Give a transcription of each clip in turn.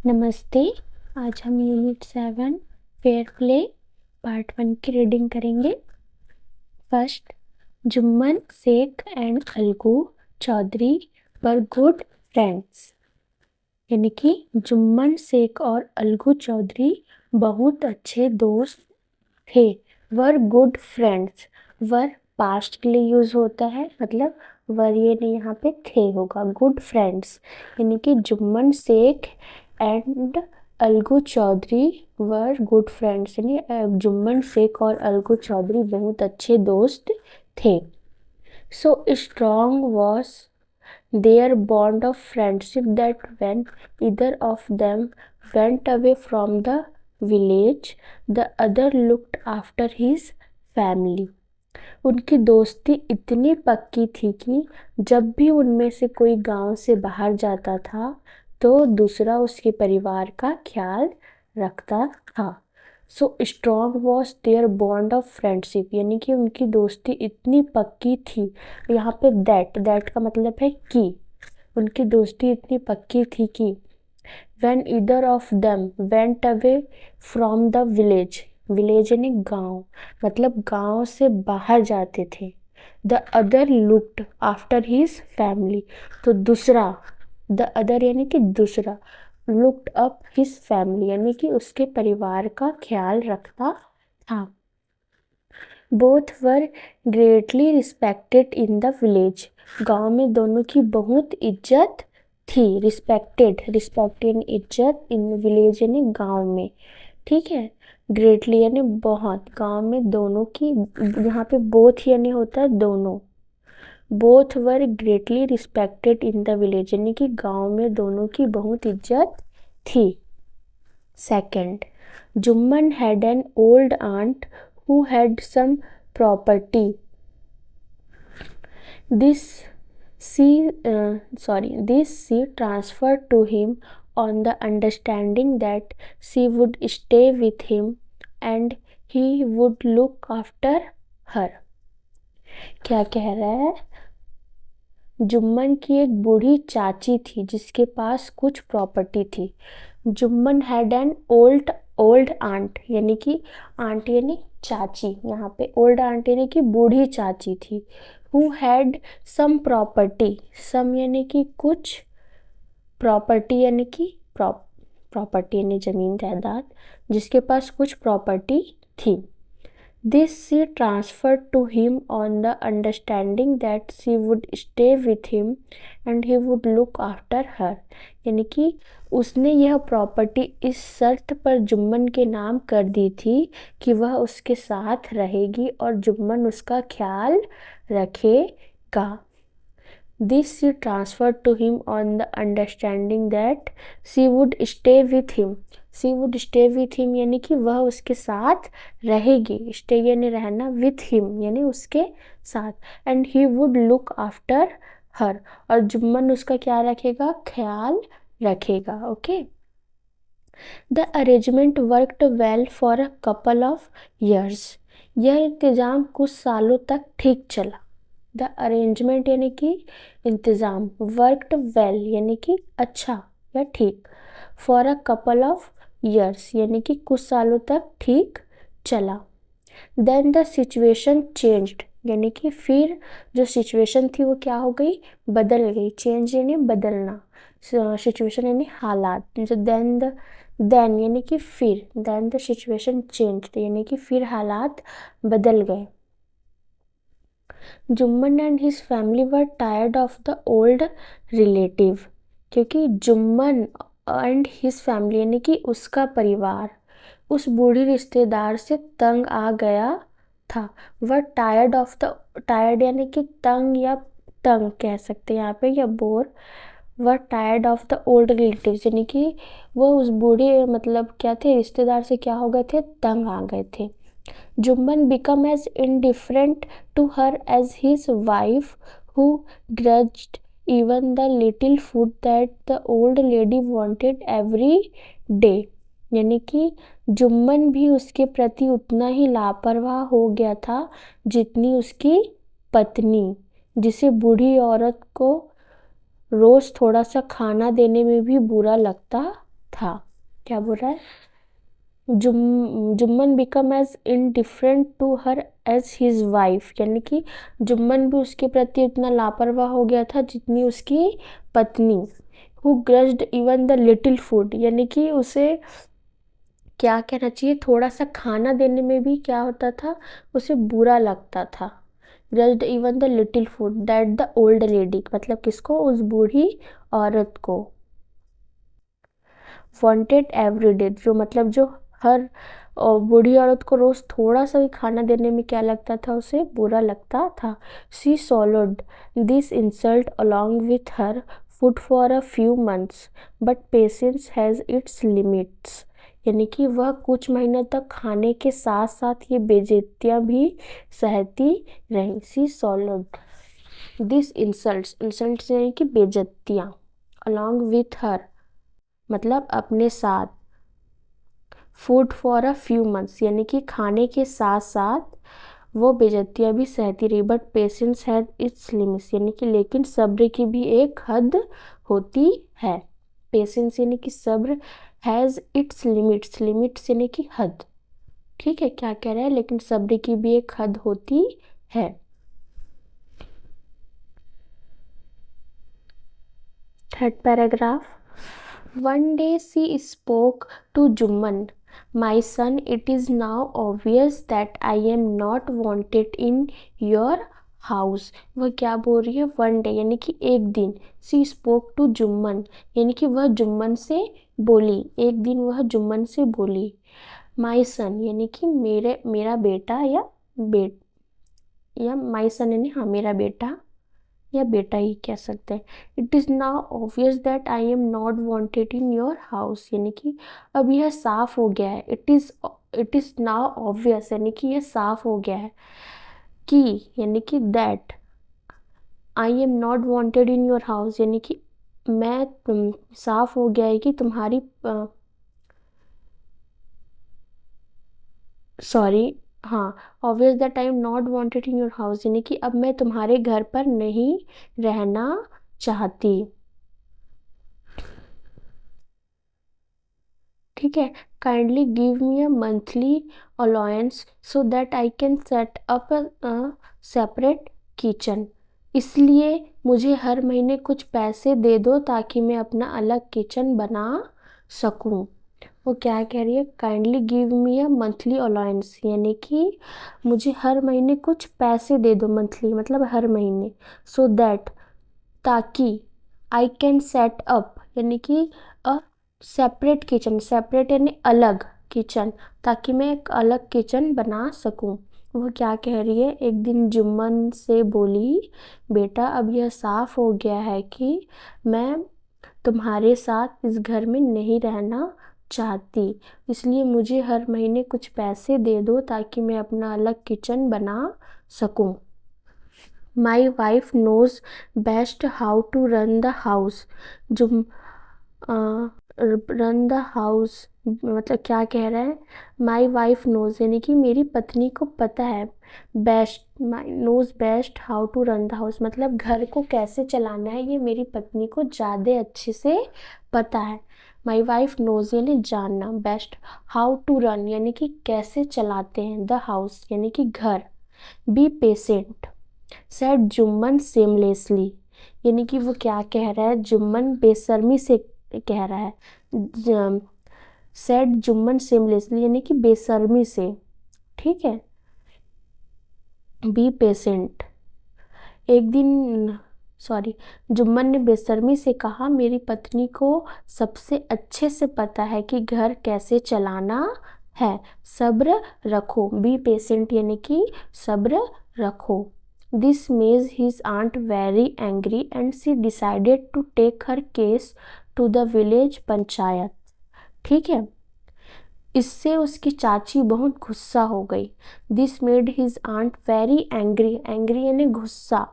नमस्ते। आज हम यूनिट 7 फेयर प्ले पार्ट 1 की रीडिंग करेंगे। First, Jumman Sheikh and Algu Chaudhary were good friends. यानी कि जुम्मन शेख और अलगू चौधरी बहुत अच्छे दोस्त थे। वर गुड फ्रेंड्स, वर पास्ट के लिए यूज होता है, मतलब वर ये नहीं, यहाँ पे थे होगा। गुड फ्रेंड्स यानी कि Jumman Sheikh and Algu Chaudhary were good friends, यानी जुम्मन शेख और अलगू चौधरी बहुत अच्छे दोस्त थे। सो strong was their bond of friendship that when either of them went away from the village, the other looked after his family. उनकी दोस्ती इतनी पक्की थी कि जब भी उनमें से कोई गांव से बाहर जाता था तो दूसरा उसके परिवार का ख्याल रखता था। So strong was their bond of friendship, यानी कि उनकी दोस्ती इतनी पक्की थी। यहाँ पे दैट का मतलब है कि उनकी दोस्ती इतनी पक्की थी कि when either of them went away from the village, village यानी गांव, मतलब गांव से बाहर जाते थे। The other looked after his family, तो दूसरा, द अदर यानी कि दूसरा, लुक्ड अप हिज फैमिली यानी कि उसके परिवार का ख्याल रखता था। Both were greatly respected in the village, गांव में दोनों की बहुत इज्जत थी। रिस्पेक्टेड यानी इज्जत, इन विलेज यानी गांव में, ठीक है। ग्रेटली यानी बहुत, गांव में दोनों की, यहाँ पे बोथ यानी होता है दोनों। Both were greatly respected in the village यानी कि गांव में दोनों की बहुत इज्जत थी। Second, Jumman had an old aunt who had some property. This she transferred to him on the understanding that she would stay with him and he would look after her. क्या कह रहा है? जुम्मन की एक बूढ़ी चाची थी जिसके पास कुछ प्रॉपर्टी थी। Jumman had an old aunt, यानी कि आंट यानी चाची, यहाँ पे ओल्ड आंट यानी कि बूढ़ी चाची थी। हु हैड सम प्रॉपर्टी, सम यानी कि कुछ, प्रॉपर्टी यानी कि प्रॉपर्टी यानी जमीन जायदाद, जिसके पास कुछ प्रॉपर्टी थी। This she transferred to him on the understanding that she would stay with him and he would look after her. यानी कि उसने यह प्रॉपर्टी इस शर्त पर जुम्मन के नाम कर दी थी कि वह उसके साथ रहेगी और जुम्मन उसका ख्याल रखेगा। This she transferred to him on the understanding that she would stay with him. She would stay with him यानी कि वह उसके साथ रहेगी। Stay यानी रहना, with him यानी उसके साथ, and he would look after her, और जुम्मन उसका क्या रखेगा? ख्याल रखेगा। Okay. The arrangement worked well for a couple of years. यह इंतजाम कुछ सालों तक ठीक चला। द अरेंजमेंट यानी कि इंतज़ाम, वर्कड वेल यानी कि अच्छा या ठीक, for a couple of years यानी कि कुछ सालों तक ठीक चला। देन द सिचुएशन चेंज्ड यानी कि फिर जो सिचुएशन थी वो क्या हो गई? बदल गई। चेंज यानी बदलना, सिचुएशन यानी हालात। जो देन यानी कि फिर, देन द सिचुएशन चेंज्ड यानी कि फिर हालात बदल गए। Jumman and his family were tired of the old relative, क्योंकि जुम्मन एंड हिज फैमिली यानी कि उसका परिवार उस बूढ़ी रिश्तेदार से तंग आ गया था। Were tired of the, tired यानी कि तंग या तंग कह सकते हैं यहाँ पे, या bore. Were tired of the old relative यानी कि वो उस बूढ़े, मतलब क्या थे, रिश्तेदार से क्या हो गए थे? तंग आ गए थे। Jumban became as indifferent to her as his wife, who grudged even the little food that the old lady wanted every day. यानी कि जुम्मन भी उसके प्रति उतना ही लापरवाह हो गया था जितनी उसकी पत्नी, जिसे बूढ़ी औरत को रोज थोड़ा सा खाना देने में भी बुरा लगता था। क्या बोल रहा है? Jumman become as indifferent to her as his wife, यानी कि जुम्मन भी उसके प्रति उतना लापरवाह हो गया था जितनी उसकी पत्नी। Who grudged even the little food, यानी कि उसे क्या कहना चाहिए, थोड़ा सा खाना देने में भी क्या होता था, उसे बुरा लगता था। Grudged even the little food that the old lady, मतलब किसको? उस बूढ़ी औरत को। वांटेड एवरी डे, जो मतलब जो हर बूढ़ी औरत को रोज थोड़ा सा भी खाना देने में क्या लगता था, उसे बुरा लगता था। She swallowed this insult along with her food for a few months, but patience has its limits, यानी कि वह कुछ महीनों तक खाने के साथ साथ ये बेइज्जतियां भी सहती रही। शी swallowed दिस इंसल्ट्स यानी कि बेइज्जतियां, along with her मतलब अपने साथ, food for a few months यानी कि खाने के साथ साथ वो बेइज्जतियां भी सहती रही। But patience had it's limits, यानी कि लेकिन सब्र की भी एक हद होती है। पेशेंस यानी कि सब्र, हैज़ इट्स लिमिट्स, लिमिट्स यानी कि हद। ठीक है, क्या कह रहा है? लेकिन सब्र की भी एक हद होती है। Third paragraph. One day she spoke to Jumman, "My son, it is now obvious that I am not wanted in your house." वह क्या बोल रही है? वन डे यानी कि एक दिन। सी स्पोक टू जुम्मन यानी कि वह जुम्मन से बोली, एक दिन वह जुम्मन से बोली। माई सन यानी कि मेरा बेटा या माई सन यानी हाँ मेरा बेटा या बेटा ही कह सकते हैं। It is now obvious that I am not wanted in your house, यानी कि अब यह साफ हो गया है। इट इज़ नाउ ऑब्वियस यानी कि यह साफ हो गया है कि, यानी कि that I am not wanted in your house, यानी कि साफ हो गया है कि तुम्हारी सॉरी हाँ, obvious that I am not wanted in your house, यानी कि अब मैं तुम्हारे घर पर नहीं रहना चाहती। ठीक है। Kindly give me a monthly allowance so that I can set up a separate kitchen, इसलिए मुझे हर महीने कुछ पैसे दे दो ताकि मैं अपना अलग किचन बना सकूं। वो क्या कह रही है? Kindly give me a monthly allowance, यानी कि मुझे हर महीने कुछ पैसे दे दो, मंथली मतलब हर महीने, सो दैट ताकि, आई कैन सेट अप यानी कि अ सेपरेट किचन, सेपरेट यानी अलग किचन, ताकि मैं एक अलग किचन बना सकूं। वो क्या कह रही है? एक दिन जुम्मन से बोली, बेटा अब यह साफ हो गया है कि मैं तुम्हारे साथ इस घर में नहीं रहना चाहती, इसलिए मुझे हर महीने कुछ पैसे दे दो ताकि मैं अपना अलग किचन बना सकूं। My wife knows best how to run the house. जो रन द हाउस मतलब क्या कह रहा है? माई वाइफ नोज यानी कि मेरी पत्नी को पता है, best my knows best how to run the house मतलब घर को कैसे चलाना है, ये मेरी पत्नी को ज़्यादा अच्छे से पता है। माई वाइफ नोज यानी जानना, बेस्ट हाउ टू रन यानी कि कैसे चलाते हैं, द हाउस यानी कि घर। Be patient said Jumman seamlessly, यानी कि वो क्या कह रहा है? जुम्मन बेशर्मी से कह रहा है। सेड जुम्मन सेमलेसली यानी कि बेशर्मी से। ठीक है। बी पेशेंट, एक दिन जुम्मन ने बेशर्मी से कहा, मेरी पत्नी को सबसे अच्छे से पता है कि घर कैसे चलाना है, सब्र रखो। बी पेशेंट यानी कि सब्र रखो। This makes his aunt very angry and she decided to take her case to the village panchayat. ठीक है। इससे उसकी चाची बहुत गुस्सा हो गई। This made his aunt very angry, angry यानी गुस्सा।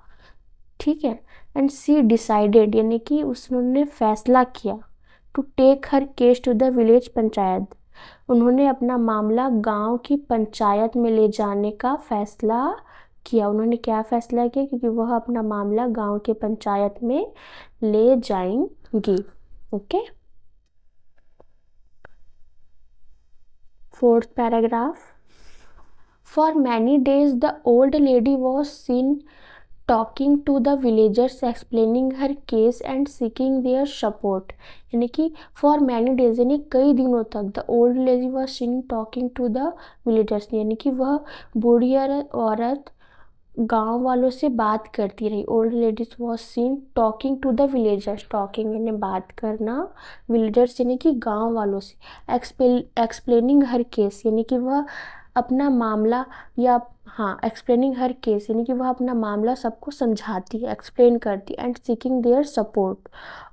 ठीक है। एंड सी डिसाइडेड यानी कि उसने फैसला किया, to take her case to the village panchayat, उन्होंने अपना मामला गांव की पंचायत में ले जाने का फैसला किया। उन्होंने क्या फैसला किया? क्योंकि वह अपना मामला गांव के पंचायत में ले जाएंगी। Okay. 4th paragraph. For many days the old lady was seen talking to the villagers, explaining her case and seeking their support. यानी कि for many days यानी कई दिनों तक the old lady was seen talking to the villagers, यानी कि वह बूढ़ी औरत गांव वालों से बात करती रही. Old ladies was seen talking to the villagers. Talking यानी बात करना, विलेजर्स यानी कि गांव वालों से. एक्सप्लेनिंग हर केस यानी कि वह अपना मामला या एक्सप्लेनिंग हर केस यानी कि वह अपना मामला सबको समझाती है, एक्सप्लेन करती. एंड सीकिंग देयर सपोर्ट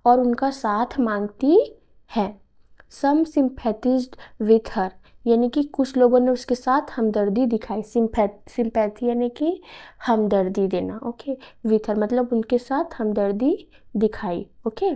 और उनका साथ मांगती है. सम सिंपैथीज्ड विथ हर यानी कि कुछ लोगों ने उसके साथ हमदर्दी दिखाई. सिंपैथी यानी कि हमदर्दी देना. ओके, विथ हर मतलब उनके साथ हमदर्दी दिखाई. Okay.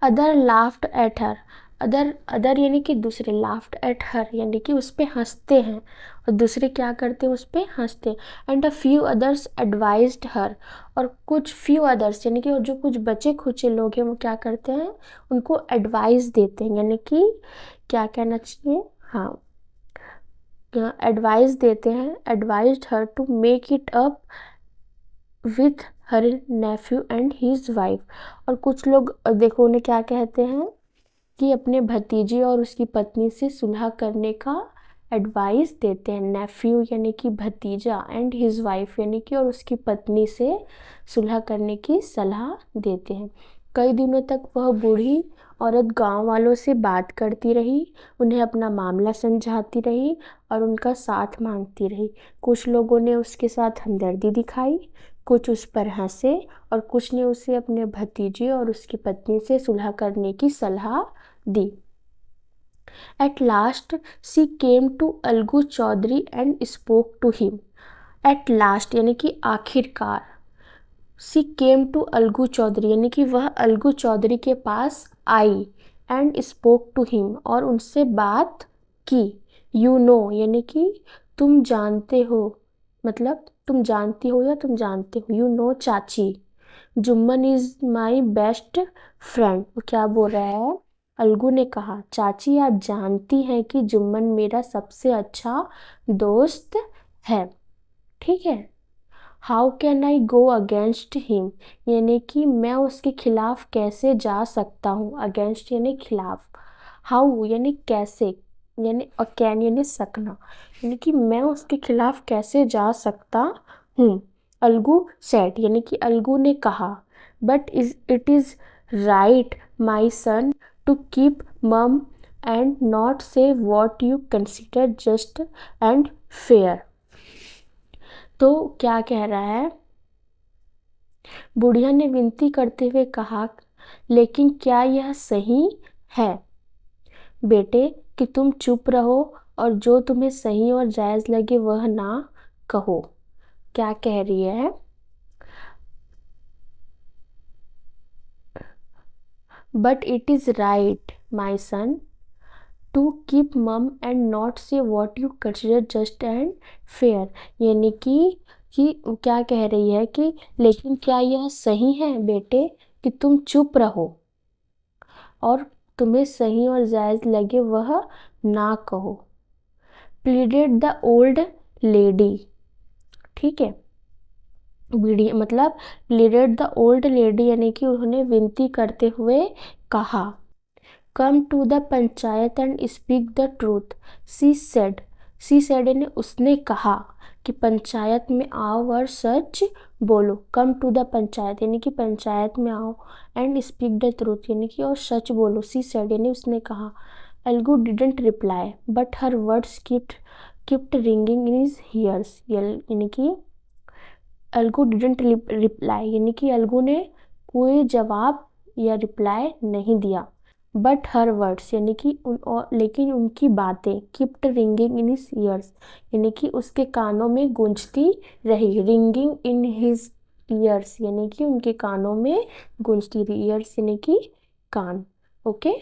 Other laughed at her. Other यानी कि दूसरे. लाफ्ड एट हर यानी कि उस पर हंसते हैं और दूसरे क्या करते हैं, उस पर हंसते हैं. And a few others advised her और कुछ फ्यू अदर्स यानी कि जो कुछ बचे खुचे लोग हैं वो क्या करते हैं, उनको एडवाइस देते हैं. यानी कि क्या कहना चाहिए, एडवाइस देते हैं. Advised her to make it up with her nephew and his wife. और कुछ लोग देखो उन्हें क्या कहते हैं कि अपने भतीजे और उसकी पत्नी से सुलह करने का एडवाइस देते हैं. नेफ्यू यानी कि भतीजा एंड हिज वाइफ यानी कि और उसकी पत्नी से सुलह करने की सलाह देते हैं. कई दिनों तक वह बूढ़ी औरत गांव वालों से बात करती रही, उन्हें अपना मामला समझाती रही और उनका साथ मांगती रही. कुछ लोगों ने उसके साथ हमदर्दी दिखाई, कुछ उस पर हंसे और कुछ ने उसे अपने भतीजे और उसकी पत्नी से सुलह करने की सलाह दी. At last she came to Algu Chaudhary and spoke to him. At last यानी कि आखिरकार. She came to Algu Chaudhary यानी कि वह अलगू चौधरी के पास आई and spoke to him और उनसे बात की. You know यानी कि तुम जानते हो, मतलब तुम जानती हो या तुम जानते हो. You know चाची. Jumman is my best friend. वो क्या बोल रहा है, अलगू ने कहा, चाची आप जानती हैं कि जुम्मन मेरा सबसे अच्छा दोस्त है. ठीक है. How can I go against him यानी कि मैं उसके खिलाफ कैसे जा सकता हूँ. अगेंस्ट यानी खिलाफ. हाउ यानी कैसे, यानी और कैन यानी सकना, यानी कि मैं उसके खिलाफ कैसे जा सकता हूँ. अलगू सेड यानी कि अलगू ने कहा, but it is right my son to keep mum and not say what you consider just and fair. तो क्या कह रहा है, बुढ़िया ने विनती करते हुए कहा, लेकिन क्या यह सही है बेटे कि तुम चुप रहो और जो तुम्हें सही और जायज़ लगे वह ना कहो. क्या कह रही है, but it is right my son to keep mum and not say what you consider just and fair. यानी कि क्या कह रही है कि लेकिन क्या यह सही है बेटे कि तुम चुप रहो और तुम्हें सही और जायज़ लगे वह ना कहो. Pleaded the old lady. ठीक है, मतलब प्लीडेड द ओल्ड लेडी यानी कि उन्होंने विनती करते हुए कहा. Come to the panchayat and speak the truth. She said यानी उसने कहा कि पंचायत में आओ और सच बोलो. कम टू द पंचायत यानी कि पंचायत में आओ एंड स्पीक द ट्रूथ यानी कि और सच बोलो. सी सेड यानी उसने कहा. Algu didn't reply but her words kept ringing in his years. यानी कि अलगू डिडंट रिप्लाई यानी कि अलगू ने कोई जवाब या रिप्लाई नहीं दिया. बट हर वर्ड्स यानी कि लेकिन उनकी बातें kept ringing in his years यानी कि उसके कानों में गूंजती रही. रिंगिंग इन हिज ईयर्स यानी कि उनके कानों में गूंजती रही. ईयर्स यानी कि कान. ओके.